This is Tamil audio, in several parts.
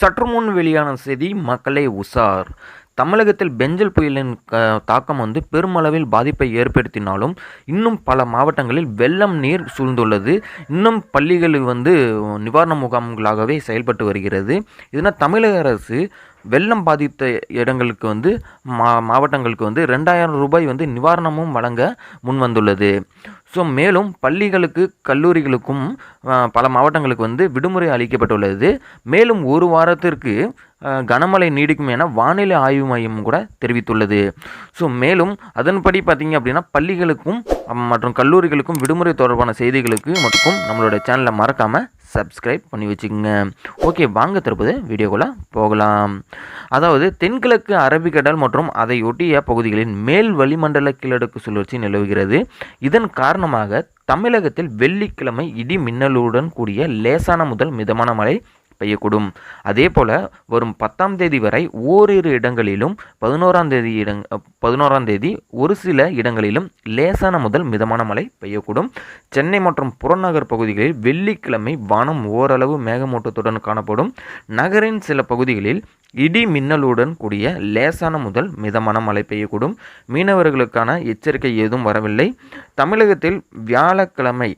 சற்று முன் வெளியான செய்தி மக்களே உஷார். தமிழகத்தில் பெஞ்சல் புயலின் தாக்கம் பெருமளவில் பாதிப்பை ஏற்படுத்தினாலும் இன்னும் பல மாவட்டங்களில் வெள்ளம் நீர் சூழ்ந்துள்ளது. இன்னும் பள்ளிகள் நிவாரண முகாம்களாகவே செயல்பட்டு வருகிறது. இதனால் தமிழக அரசு வெள்ளம் பாதித்த இடங்களுக்கு மாவட்டங்களுக்கு ரூ. 2000 நிவாரணமும் வழங்க முன்வந்துள்ளது. மேலும் பள்ளிகளுக்கு கல்லூரிகளுக்கும் பல மாவட்டங்களுக்கு விடுமுறை அளிக்கப்பட்டுள்ளது. மேலும் ஒரு வாரத்திற்கு கனமழை நீடிக்கும் என வானிலை ஆய்வு மையம் கூட தெரிவித்துள்ளது. மேலும் அதன்படி பார்த்தீங்க அப்படின்னா பள்ளிகளுக்கும் மற்றும் கல்லூரிகளுக்கும் விடுமுறை தொடர்பான செய்திகளுக்கு மட்டும் நம்மளோட சேனலை மறக்காமல் சப்ஸ்கிரைப் பண்ணி வச்சுக்கோங்க. ஓகே, வாங்க தற்போது வீடியோக்குள்ளே போகலாம். அதாவது தென்கிழக்கு அரபிக்கடல் மற்றும் அதை ஒட்டிய பகுதிகளின் மேல் வளிமண்டல கீழடுக்கு சுழற்சி நிலவுகிறது. இதன் காரணமாக தமிழகத்தில் வெள்ளிக்கிழமை இடி மின்னலுடன் கூடிய லேசான முதல் மிதமான மழை பெய்யக்கூடும். அதே போல வரும் 10ஆம் தேதி வரை ஓரிரு இடங்களிலும் 11ஆம் தேதி ஒரு சில இடங்களிலும் லேசான முதல் மிதமான மழை பெய்யக்கூடும். சென்னை மற்றும் புறநகர் பகுதிகளில் வெள்ளிக்கிழமை வானம் ஓரளவு மேகமூட்டத்துடன் காணப்படும். நகரின் சில பகுதிகளில் இடி மின்னலுடன் கூடிய லேசான முதல் மிதமான மழை பெய்யக்கூடும். மீனவர்களுக்கான எச்சரிக்கை ஏதும் வரவில்லை. தமிழகத்தில் வியாழக்கிழமை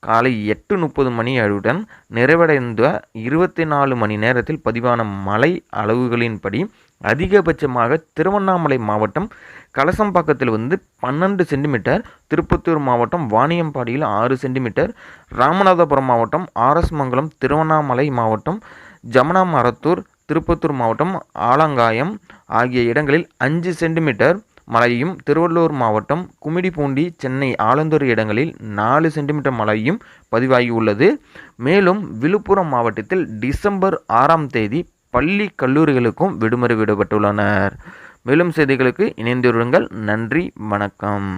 காலை 8:30 மணியுடன் நிறைவடைந்த 24 மணி நேரத்தில் பதிவான மழை அளவுகளின்படி அதிகபட்சமாக திருவண்ணாமலை மாவட்டம் கலசம்பாக்கத்தில் 12 சென்டிமீட்டர், திருப்பத்தூர் மாவட்டம் வாணியம்பாடியில் 6 சென்டிமீட்டர், ராமநாதபுரம் மாவட்டம் ஆர்எஸ் மங்கலம், திருவண்ணாமலை மாவட்டம் ஜமனாமரத்தூர், திருப்பத்தூர் மாவட்டம் ஆலங்காயம் ஆகிய இடங்களில் 5 சென்டிமீட்டர் மழையும், திருவள்ளூர் மாவட்டம் கும்மிடிப்பூண்டி, சென்னை ஆலந்தூர் இடங்களில் 4 சென்டிமீட்டர் மழையும் பதிவாகியுள்ளது. மேலும் விழுப்புரம் மாவட்டத்தில் டிசம்பர் 6ஆம் தேதி பள்ளி கல்லூரிகளுக்கும் விடுமுறை விடப்பட்டுள்ளனர். மேலும் செய்திகளுக்கு இணைந்திருங்கள். நன்றி, வணக்கம்.